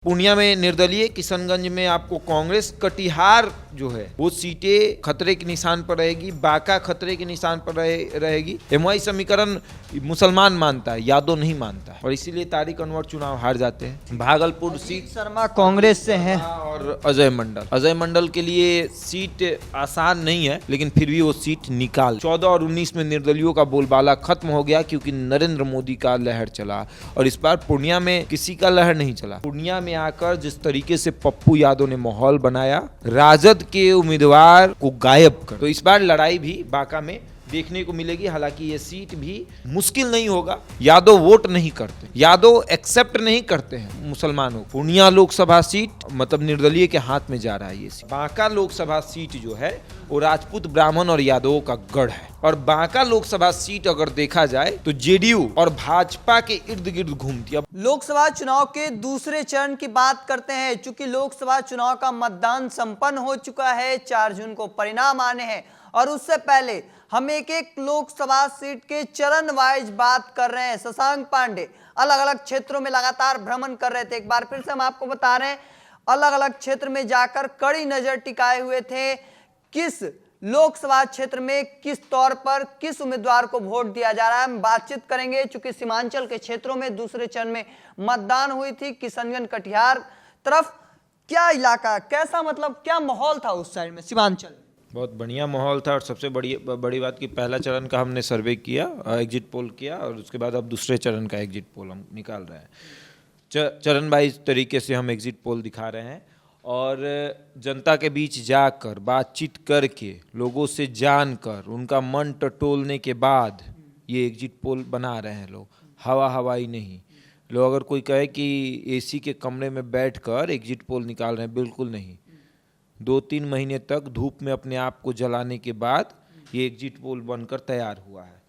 पूर्णिया में निर्दलीय, किशनगंज में आपको कांग्रेस, कटिहार जो है वो सीटें खतरे के निशान पर रहेगी, बांका खतरे के निशान पर रहेगी। एमवाई समीकरण मुसलमान मानता है, यादव नहीं मानता है, और इसीलिए तारिक अनवर चुनाव हार जाते हैं। भागलपुर सीट शर्मा कांग्रेस से हैं और अजय मंडल के लिए सीट आसान नहीं है, लेकिन फिर भी वो सीट निकाल। 14 और 19 में निर्दलियों का बोलबाला खत्म हो गया, क्योंकि नरेंद्र मोदी का लहर चला, और इस बार पूर्णिया में किसी का लहर नहीं चला। पूर्णिया में आकर जिस तरीके से पप्पू यादव ने माहौल बनाया, राजद के उम्मीदवार को गायब कर, तो इस बार लड़ाई भी बांका में देखने को मिलेगी। हालांकि ये सीट भी मुश्किल नहीं होगा। यादव वोट नहीं करते, यादव एक्सेप्ट नहीं करते हैं मुसलमानों। पूर्णिया लोकसभा सीट मतलब निर्दलीय के हाथ में जा रहा है ये सीट। बांका लोकसभा सीट जो है वो राजपूत, ब्राह्मण और यादवों का गढ़ है, और बांका लोकसभा सीट अगर देखा जाए तो जेडीयू और भाजपा के इर्द गिर्द घूमती है। लोकसभा चुनाव के दूसरे चरण की बात करते हैं। चूंकि लोकसभा चुनाव का मतदान संपन्न हो चुका है, 4 जून को परिणाम आने हैं, और उससे पहले हम एक एक लोकसभा सीट के चरण वाइज बात कर रहे हैं। शशांक पांडे अलग अलग क्षेत्रों में लगातार भ्रमण कर रहे थे। एक बार फिर से हम आपको बता रहे हैं, अलग अलग क्षेत्र में जाकर कड़ी नजर टिकाए हुए थे, किस लोकसभा क्षेत्र में किस तौर पर किस उम्मीदवार को वोट दिया जा रहा है। हम बातचीत करेंगे, चूंकि सीमांचल के क्षेत्रों में दूसरे चरण में मतदान हुई थी। किशनगंज, कटिहार तरफ क्या इलाका, कैसा मतलब क्या माहौल था उस साइड में सीमांचल? बहुत बढ़िया माहौल था, और सबसे बड़ी बात कि पहला चरण का हमने सर्वे किया, एग्जिट पोल किया, और उसके बाद अब दूसरे चरण का एग्जिट पोल हम निकाल रहे हैं। चरण वाइज तरीके से हम एग्जिट पोल दिखा रहे हैं, और जनता के बीच जाकर बातचीत करके, लोगों से जानकर, उनका मन टटोलने के बाद ये एग्जिट पोल बना रहे हैं लोग। हवाई नहीं। लोग अगर कोई कहे कि एसी के कमरे में बैठकर एग्जिट पोल निकाल रहे हैं, बिल्कुल नहीं। 2-3 महीने तक धूप में अपने आप को जलाने के बाद ये एग्जिट पोल बनकर तैयार हुआ है।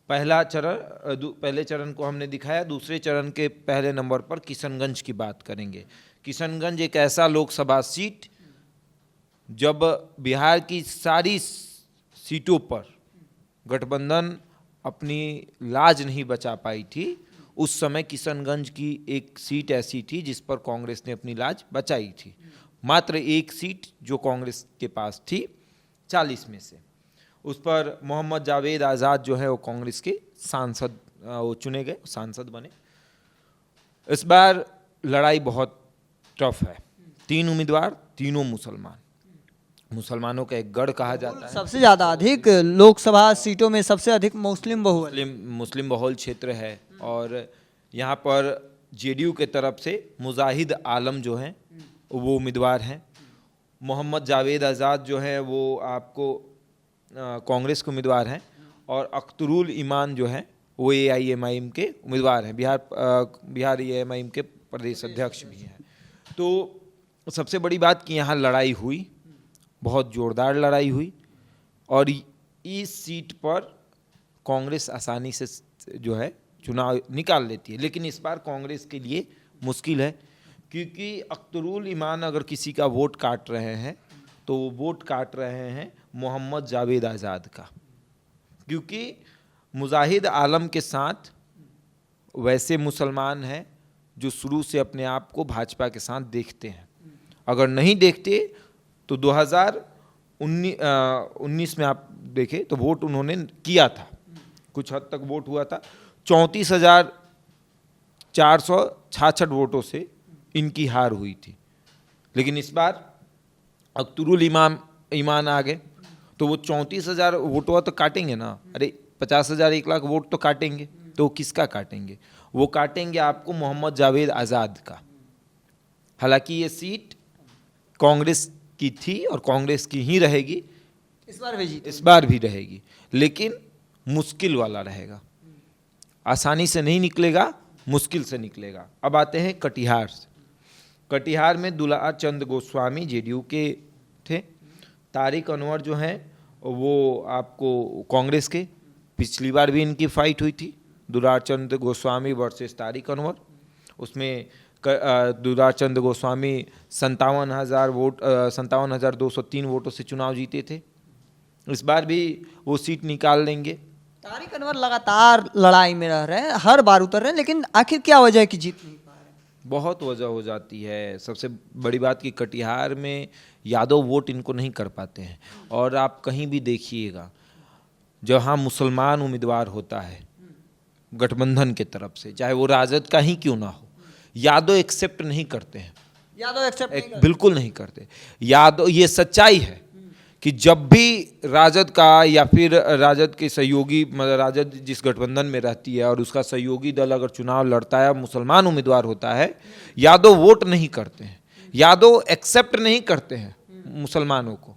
पहले चरण को हमने दिखाया। दूसरे चरण के पहले नंबर पर किशनगंज की बात करेंगे। किशनगंज एक ऐसा लोकसभा सीट, जब बिहार की सारी सीटों पर गठबंधन अपनी लाज नहीं बचा पाई थी, उस समय किशनगंज की एक सीट ऐसी थी जिस पर कांग्रेस ने अपनी लाज बचाई थी। मात्र एक सीट जो कांग्रेस के पास थी 40 में से, उस पर मोहम्मद जावेद आज़ाद जो है वो कांग्रेस के सांसद वो चुने गए, सांसद बने। इस बार लड़ाई बहुत टफ है। 3 उम्मीदवार, तीनों मुसलमानों का एक गढ़ कहा जाता है। सबसे ज्यादा अधिक लोकसभा सीटों में सबसे अधिक मुस्लिम बहुल क्षेत्र है, और यहाँ पर जेडीयू के तरफ से मुजाहिद आलम जो हैं वो उम्मीदवार हैं। मोहम्मद जावेद आज़ाद जो है वो आपको कांग्रेस के उम्मीदवार हैं, और अख्तरुल ईमान जो है वो AIMIM के उम्मीदवार हैं। बिहार AIMIM के प्रदेश अध्यक्ष भी हैं। तो सबसे बड़ी बात कि यहाँ लड़ाई हुई, बहुत जोरदार लड़ाई हुई, और इस सीट पर कांग्रेस आसानी से जो है चुनाव निकाल लेती है। लेकिन इस बार कांग्रेस के लिए मुश्किल है, क्योंकि अख्तरुल ईमान अगर किसी का वोट काट रहे हैं तो वो वोट काट रहे हैं मोहम्मद जावेद आज़ाद का, क्योंकि मुजाहिद आलम के साथ वैसे मुसलमान हैं जो शुरू से अपने आप को भाजपा के साथ देखते हैं। अगर नहीं देखते तो 2019 में आप देखें तो वोट उन्होंने किया था, कुछ हद तक वोट हुआ था। 34,466 वोटों से इनकी हार हुई थी। लेकिन इस बार अख्तरुल ईमान आ गए, तो वो 34,000 वोटों तो काटेंगे ना। अरे 50,000 1 लाख वोट तो काटेंगे, तो वो किसका काटेंगे? वो काटेंगे आपको मोहम्मद जावेद आज़ाद का। हालांकि ये सीट कांग्रेस की थी और कांग्रेस की ही रहेगी, इस बार भी रहेगी, लेकिन मुश्किल वाला रहेगा। आसानी से नहीं निकलेगा, मुश्किल से निकलेगा। अब आते हैं कटिहार से। कटिहार में दुलार चंद गोस्वामी जेडीयू के थे। तारिक अनवर जो हैं वो आपको कांग्रेस के, पिछली बार भी इनकी फाइट हुई थी, दुलार चंद गोस्वामी वर्सेस तारिक अनवर। उसमें दुलार चंद गोस्वामी 57,203 वोटों से चुनाव जीते थे। इस बार भी वो सीट निकाल लेंगे। तारिक अनवर लगातार लड़ाई में रह रहे हैं, हर बार उतर रहे हैं, लेकिन आखिर क्या वजह है कि जीत नहीं पा रहे? बहुत वजह हो जाती है। सबसे बड़ी बात कि कटिहार में यादव वोट इनको नहीं कर पाते हैं। और आप कहीं भी देखिएगा जहाँ मुसलमान उम्मीदवार होता है गठबंधन के तरफ से, चाहे वो राजद का ही क्यों ना हो, यादव एक्सेप्ट नहीं करते हैं। यादव एक्सेप्ट नहीं करते। बिल्कुल नहीं करते। यादव, ये सच्चाई है कि जब भी राजद का या फिर राजद के सहयोगी, मतलब राजद जिस गठबंधन में रहती है और उसका सहयोगी दल अगर चुनाव लड़ता है, मुसलमान उम्मीदवार होता है, यादव वोट नहीं करते हैं, यादव एक्सेप्ट नहीं करते हैं मुसलमानों को।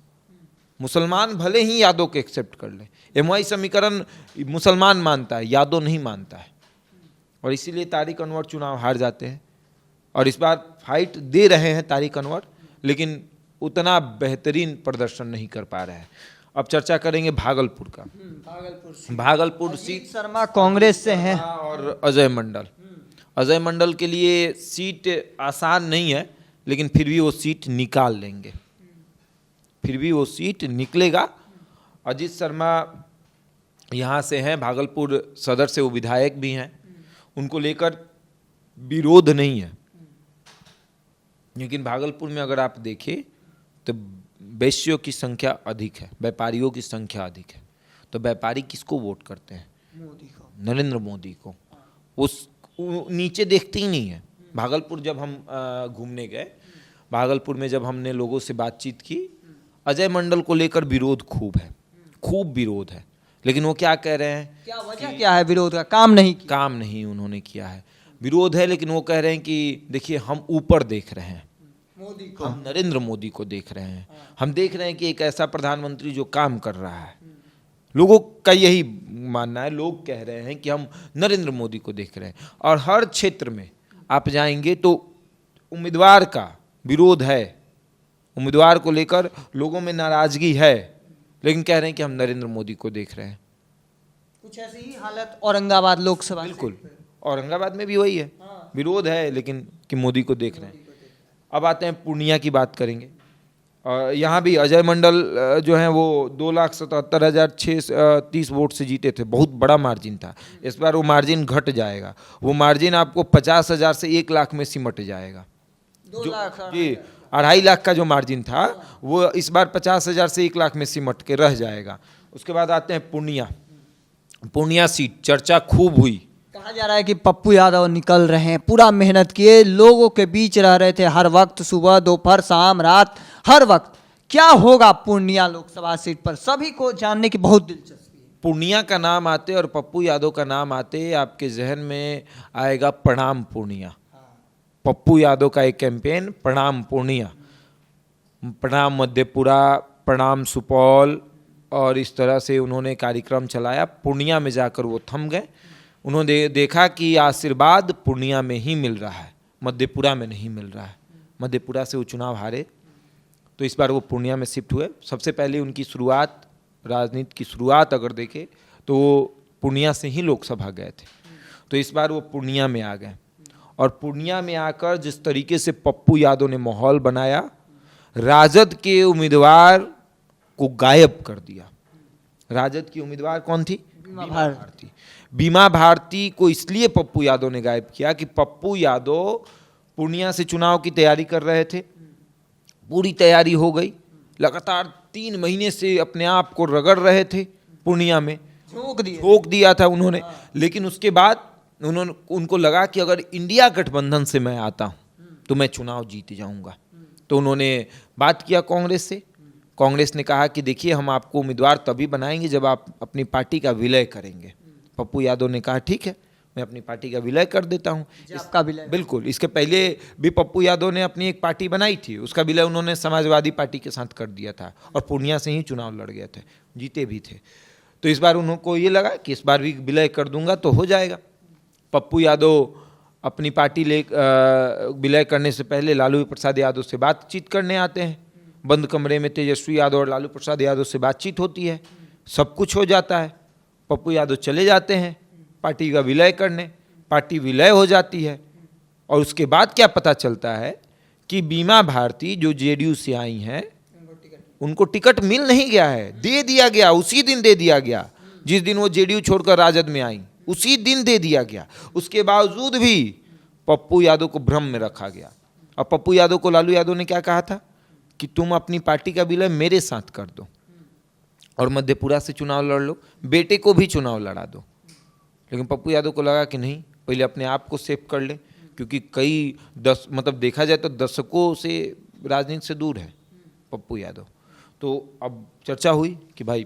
मुसलमान भले ही यादव को एक्सेप्ट कर ले, एमवाई समीकरण मुसलमान मानता है, यादव नहीं मानता है, और इसीलिए तारिक अनवर चुनाव हार जाते हैं। और इस बार फाइट दे रहे हैं तारिक अनवर, लेकिन उतना बेहतरीन प्रदर्शन नहीं कर पा रहे हैं। अब चर्चा करेंगे भागलपुर का। भागलपुर सीट शर्मा कांग्रेस से हैं और अजय मंडल। अजय मंडल के लिए सीट आसान नहीं है, लेकिन फिर भी वो सीट निकाल लेंगे, फिर भी वो सीट निकलेगा। अजीत शर्मा यहाँ से हैं, भागलपुर सदर से वो विधायक भी हैं, उनको लेकर विरोध नहीं है। लेकिन भागलपुर में अगर आप देखें तो वेश्यों की संख्या अधिक है, व्यापारियों की संख्या अधिक है। तो व्यापारी किसको वोट करते हैं? मोदी को, नरेंद्र मोदी को। उस नीचे देखते ही नहीं है। भागलपुर जब हम घूमने गए, भागलपुर में जब हमने लोगों से बातचीत की, अजय मंडल को लेकर विरोध खूब है, खूब विरोध है। लेकिन वो क्या कह रहे हैं, क्या वजह क्या है विरोध का? काम नहीं उन्होंने किया है। विरोध है, लेकिन वो कह रहे हैं कि देखिए हम ऊपर देख रहे हैं, मोदी को, हम नरेंद्र मोदी को देख रहे हैं। हम देख रहे हैं कि एक ऐसा प्रधानमंत्री जो काम कर रहा है। लोगों का यही मानना है, लोग कह रहे हैं कि हम नरेंद्र मोदी को देख रहे हैं। और हर क्षेत्र में आप जाएंगे तो उम्मीदवार का विरोध है, उम्मीदवार को लेकर लोगों में नाराजगी है, लेकिन कह रहे हैं कि हम नरेंद्र मोदी को देख रहे हैं। कुछ ऐसी ही हालत औरंगाबाद लोकसभा। बिल्कुल, औरंगाबाद में भी वही है, विरोध है, लेकिन कि मोदी को देख रहे हैं। अब आते हैं पूर्णिया की बात करेंगे। और यहाँ भी अजय मंडल जो हैं वो 2,77,630 वोट से जीते थे, बहुत बड़ा मार्जिन था। इस बार वो मार्जिन घट जाएगा, वो मार्जिन आपको 50,000 से 1 लाख में सिमट जाएगा। 2 लाख जी, 2.5 लाख का जो मार्जिन था वो इस बार 50,000 से 1 लाख में सिमट के रह जाएगा। उसके बाद आते हैं पूर्णिया सीट, चर्चा खूब हुई। कहा जा रहा है कि पप्पू यादव निकल रहे हैं, पूरा मेहनत किए, लोगों के बीच रह रहे थे हर वक्त, सुबह दोपहर शाम रात, हर वक्त। क्या होगा पूर्णिया लोकसभा सीट पर? सभी को जानने की बहुत दिलचस्पी है। पूर्णिया का नाम आते और पप्पू यादव का नाम आते आपके जहन में आएगा प्रणाम पूर्णिया। पप्पू यादव का एक कैंपेन प्रणाम पूर्णिया, प्रणाम मधेपुरा, प्रणाम सुपौल, और इस तरह से उन्होंने कार्यक्रम चलाया। पूर्णिया में जाकर वो थम गए। उन्होंने देखा कि आशीर्वाद पूर्णिया में ही मिल रहा है, मधेपुरा में नहीं मिल रहा है। मधेपुरा से वो चुनाव हारे, तो इस बार वो पूर्णिया में शिफ्ट हुए। सबसे पहले उनकी शुरुआत, राजनीति की शुरुआत अगर देखें तो वो पूर्णिया से ही लोकसभा गए थे। तो इस बार वो पूर्णिया में आ गए, और पूर्णिया में आकर जिस तरीके से पप्पू यादव ने माहौल बनाया, राजद के उम्मीदवार को गायब कर दिया। राजद की उम्मीदवार कौन थी? बीमा भारती को इसलिए पप्पू यादव ने गायब किया कि पप्पू यादव पूर्णिया से चुनाव की तैयारी कर रहे थे, पूरी तैयारी हो गई, लगातार 3 महीने से अपने आप को रगड़ रहे थे, पूर्णिया में झोंक दिया था उन्होंने। लेकिन उसके बाद उनको लगा कि अगर इंडिया गठबंधन से मैं आता हूं तो मैं चुनाव जीत जाऊंगा। तो उन्होंने बात किया कांग्रेस से। कांग्रेस ने कहा कि देखिए हम आपको उम्मीदवार तभी बनाएंगे जब आप अपनी पार्टी का विलय करेंगे। पप्पू यादव ने कहा ठीक है, मैं अपनी पार्टी का विलय कर देता हूँ। बिल्कुल, इसके पहले भी पप्पू यादव ने अपनी एक पार्टी बनाई थी, उसका विलय उन्होंने समाजवादी पार्टी के साथ कर दिया था, और पूर्णिया से ही चुनाव लड़ गए थे, जीते भी थे। तो इस बार उनको ये लगा कि इस बार भी विलय कर दूंगा तो हो जाएगा। पप्पू यादव अपनी पार्टी विलय करने से पहले लालू प्रसाद यादव से बातचीत करने आते हैं। बंद कमरे में तेजस्वी यादव और लालू प्रसाद यादव से बातचीत होती है, सब कुछ हो जाता है। पप्पू यादव चले जाते हैं पार्टी का विलय करने, पार्टी विलय हो जाती है। और उसके बाद क्या पता चलता है कि बीमा भारती जो जेडीयू से आई हैं, उनको टिकट मिल नहीं गया है, दे दिया गया, उसी दिन दे दिया गया जिस दिन वो जेडीयू छोड़कर राजद में आई, उसी दिन दे दिया गया। उसके बावजूद भी पप्पू यादव को भ्रम में रखा गया। और पप्पू यादव को लालू यादव ने क्या कहा था कि तुम अपनी पार्टी का विलय मेरे साथ कर दो और मधेपुरा से चुनाव लड़ लो, बेटे को भी चुनाव लड़ा दो। लेकिन पप्पू यादव को लगा कि नहीं, पहले अपने आप को सेव कर ले, क्योंकि कई देखा जाए तो दशकों से राजनीति से दूर है पप्पू यादव। तो अब चर्चा हुई कि भाई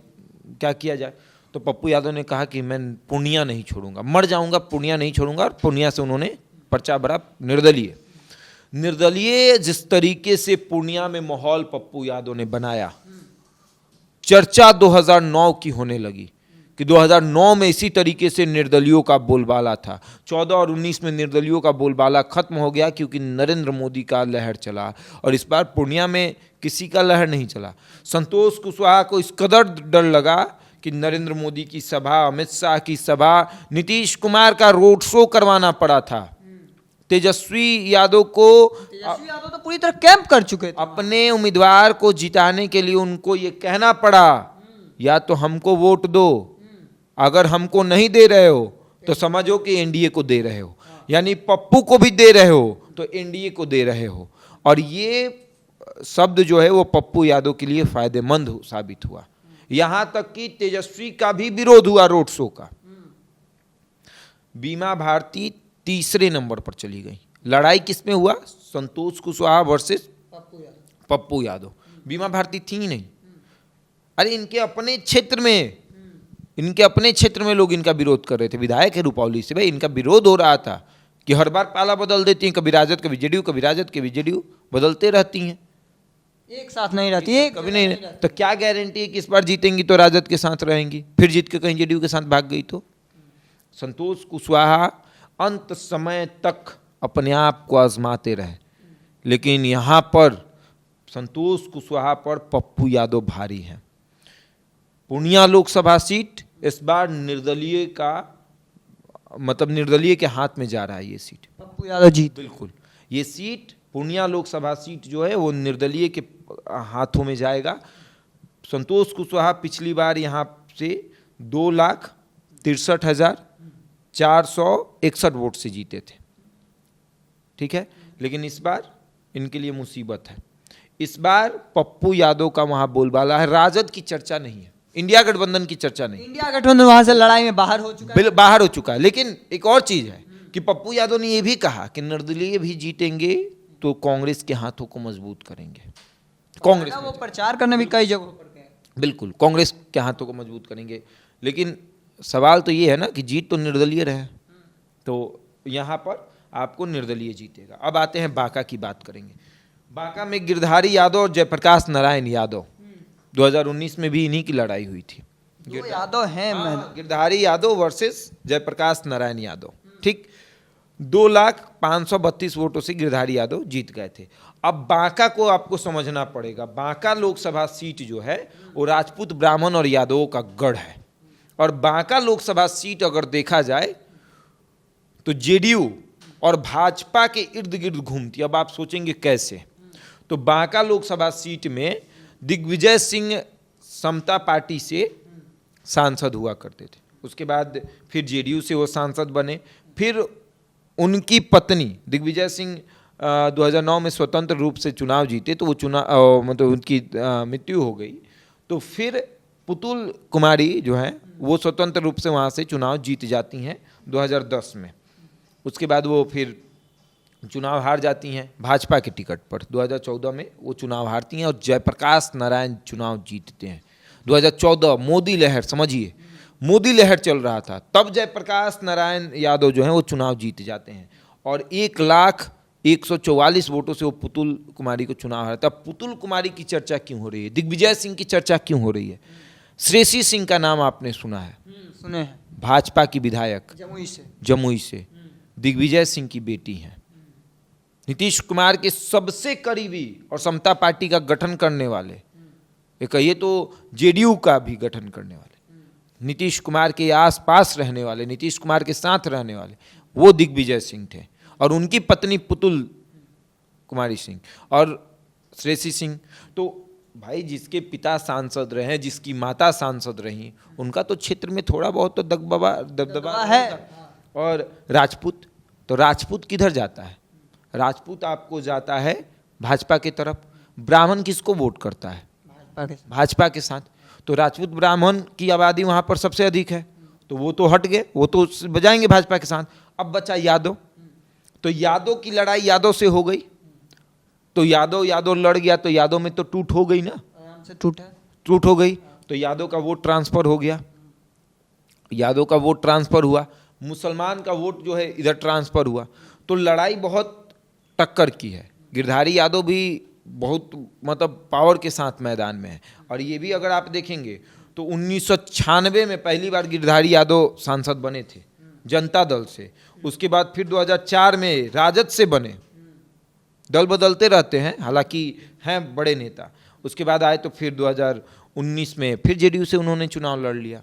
क्या किया जाए। तो पप्पू यादव ने कहा कि मैं पूर्णिया नहीं छोड़ूंगा, मर जाऊंगा पूर्णिया नहीं छोड़ूंगा। और पूर्णिया से उन्होंने पर्चा भरा निर्दलीय। जिस तरीके से पूर्णिया में माहौल पप्पू यादव ने बनाया, चर्चा 2009 की होने लगी कि 2009 में इसी तरीके से निर्दलियों का बोलबाला था। 14 और 19 में निर्दलियों का बोलबाला खत्म हो गया, क्योंकि नरेंद्र मोदी का लहर चला। और इस बार पूर्णिया में किसी का लहर नहीं चला। संतोष कुशवाहा को इस कदर डर लगा कि नरेंद्र मोदी की सभा, अमित शाह की सभा, नीतीश कुमार का रोड शो करवाना पड़ा था। तेजस्वी यादव तो पूरी तरह कैंप कर चुके थे। अपने उम्मीदवार को जिताने के लिए उनको ये कहना पड़ा, या तो हमको वोट दो, अगर हमको नहीं दे रहे हो तो समझो कि एनडीए को दे रहे हो, यानी पप्पू को भी दे रहे हो तो एनडीए को दे रहे हो। और ये शब्द जो है वो पप्पू यादव के लिए फायदेमंद साबित हुआ। यहां तक कि तेजस्वी का भी विरोध हुआ रोड शो का। बीमा भारती तीसरे नंबर पर चली गई। लड़ाई किसमें हुआ? संतोष कुशवाहा वर्सेस पप्पू यादव। बीमा भारती थी ही नहीं। अरे इनके अपने क्षेत्र में लोग इनका विरोध कर रहे थे। विधायक है रूपौली से, भाई इनका विरोध हो रहा था कि हर बार पाला बदल देती हैं, कभी राजद कभी जेडीयू, कभी राजद कभी जेडीयू, बदलते रहती हैं, एक साथ नहीं रहती है, कभी नहीं। तो क्या गारंटी है कि इस बार जीतेंगी तो राजद के साथ रहेंगी, फिर जीत के कहीं जेडीयू के साथ भाग गई तो? संतोष कुशवाहा अंत समय तक अपने आप को आजमाते रहे, लेकिन यहां पर संतोष कुशवाहा पर पप्पू यादव भारी हैं। पूर्णिया लोकसभा सीट इस बार निर्दलीय के हाथ में जा रहा है। ये सीट पप्पू यादव जीत, बिल्कुल ये सीट पूर्णिया लोकसभा सीट जो है वो निर्दलीय के हाथों में जाएगा। संतोष कुशवाहा पिछली बार यहां से 2,63,461 वोट से जीते थे, ठीक है। लेकिन इस बार इनके लिए मुसीबत है। इस बार पप्पू यादव का वहां बोलबाला है, राजद की चर्चा नहीं है, इंडिया गठबंधन की चर्चा नहीं। इंडिया गठबंधन वहां से लड़ाई में बाहर हो चुका है। लेकिन एक और चीज है कि पप्पू यादव ने यह भी कहा कि निर्दलीय भी जीतेंगे तो कांग्रेस के हाथों को मजबूत करेंगे। कांग्रेस वो प्रचार करने भी कई जगहों पर गए, बिल्कुल कांग्रेस के हाथों को मजबूत करेंगे। लेकिन सवाल तो ये है ना कि जीत तो निर्दलीय रहे, तो यहाँ पर आपको निर्दलीय जीतेगा। अब आते हैं बांका की बात करेंगे। बांका में गिरधारी यादव और जयप्रकाश नारायण यादव, 2019 में भी इन्हीं की लड़ाई हुई थी। यादव हैं, गिरधारी यादव वर्सेस जयप्रकाश नारायण यादव, ठीक। 2,05,32 वोटों से गिरधारी यादव जीत गए थे। अब बांका को आपको समझना पड़ेगा। बांका लोकसभा सीट जो है वो राजपूत, ब्राह्मण और यादवों का गढ़ है। और बांका लोकसभा सीट अगर देखा जाए तो जेडीयू और भाजपा के इर्द गिर्द घूमती। अब आप सोचेंगे कैसे? तो बांका लोकसभा सीट में दिग्विजय सिंह समता पार्टी से सांसद हुआ करते थे, उसके बाद फिर जेडीयू से वो सांसद बने। फिर उनकी पत्नी दिग्विजय सिंह 2009 में स्वतंत्र रूप से चुनाव जीते, तो वो मतलब उनकी मृत्यु हो गई। तो फिर पुतुल कुमारी जो है वो स्वतंत्र रूप से वहाँ से चुनाव जीत जाती हैं 2010 में। उसके बाद वो फिर चुनाव हार जाती हैं भाजपा के टिकट पर। 2014 में वो चुनाव हारती हैं और जयप्रकाश नारायण चुनाव जीतते हैं। 2014 मोदी लहर, समझिए मोदी लहर चल रहा था, तब जयप्रकाश नारायण यादव जो हैं वो चुनाव जीत जाते हैं और 1,01,44 वोटों से वो पुतुल कुमारी को चुनाव हारता है। पुतुल कुमारी की चर्चा क्यों हो रही है? दिग्विजय सिंह की चर्चा क्यों हो रही है? श्रेयसी सिंह का नाम आपने सुना है, सुने हैं, भाजपा की विधायक, जमुई से दिग्विजय सिंह की बेटी हैं। नीतीश कुमार के सबसे करीबी और समता पार्टी का गठन करने वाले, ये कहिए तो जेडीयू का भी गठन करने वाले, नीतीश कुमार के आसपास रहने वाले, नीतीश कुमार के साथ रहने वाले, वो दिग्विजय सिंह थे। और उनकी पत्नी पुतुल कुमारी सिंह और श्रेयसी सिंह। तो भाई जिसके पिता सांसद रहे, जिसकी माता सांसद रही, उनका तो क्षेत्र में थोड़ा बहुत तो दबदबा है। और राजपूत तो राजपूत किधर जाता है? राजपूत आपको जाता है भाजपा की तरफ। ब्राह्मण किसको वोट करता है? भाजपा के साथ। तो राजपूत ब्राह्मण की आबादी वहां पर सबसे अधिक है, तो वो तो हट गए, वो तो बजाएंगे भाजपा के साथ। अब बचा यादव, तो यादव की लड़ाई यादव से हो गई, तो यादव लड़ गया, तो यादव में तो टूट हो गई ना, टूट हो गई, तो यादव का वोट ट्रांसफर हो गया, यादव का वोट ट्रांसफर हुआ, मुसलमान का वोट जो है इधर ट्रांसफर हुआ। तो लड़ाई बहुत टक्कर की है। गिरधारी यादव भी बहुत मतलब पावर के साथ मैदान में है। और ये भी अगर आप देखेंगे तो 1996 में पहली बार गिरधारी यादव सांसद बने थे जनता दल से। उसके बाद फिर 2004 में राजद से बने। दल बदलते रहते हैं, हालांकि हैं बड़े नेता। उसके बाद आए तो फिर 2019 में फिर जेडीयू से उन्होंने चुनाव लड़ लिया,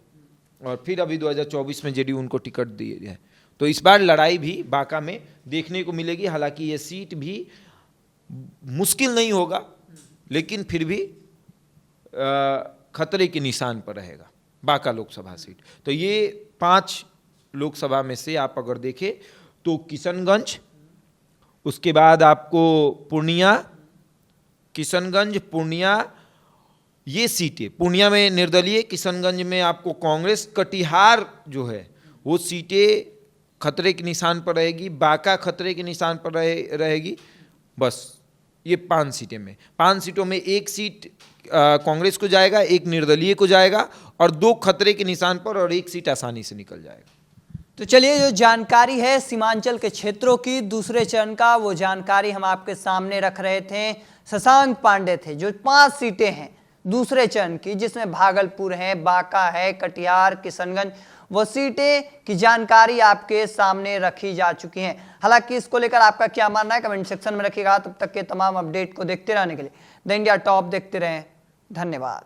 और फिर अभी 2024 में जेडीयू उनको टिकट दिए है। तो इस बार लड़ाई भी बांका में देखने को मिलेगी। हालांकि ये सीट भी मुश्किल नहीं होगा, लेकिन फिर भी खतरे के निशान पर रहेगा बांका लोकसभा सीट। तो ये 5 लोकसभा में से आप अगर देखें तो किशनगंज, उसके बाद आपको पूर्णिया, किशनगंज, पूर्णिया, ये सीटें, पूर्णिया में निर्दलीय, किशनगंज में आपको कांग्रेस, कटिहार जो है वो सीटें खतरे के निशान पर रहेगी, बांका खतरे के निशान पर रहेगी। बस ये 5 सीटें में, 5 सीटों में 1 सीट कांग्रेस को जाएगा, 1 निर्दलीय को जाएगा, और 2 खतरे के निशान पर, और 1 सीट आसानी से निकल जाएगा। तो चलिए, जो जानकारी है सीमांचल के क्षेत्रों की दूसरे चरण का, वो जानकारी हम आपके सामने रख रहे थे। शशांक पांडे थे। जो 5 सीटें हैं दूसरे चरण की, जिसमें भागलपुर है, बांका है, कटिहार, किशनगंज, वो सीटें की जानकारी आपके सामने रखी जा चुकी हैं। हालांकि इसको लेकर आपका क्या मानना है कमेंट सेक्शन में रखिएगा। तब तक के तमाम अपडेट को देखते रहने के लिए द इंडिया टॉप देखते रहें। धन्यवाद।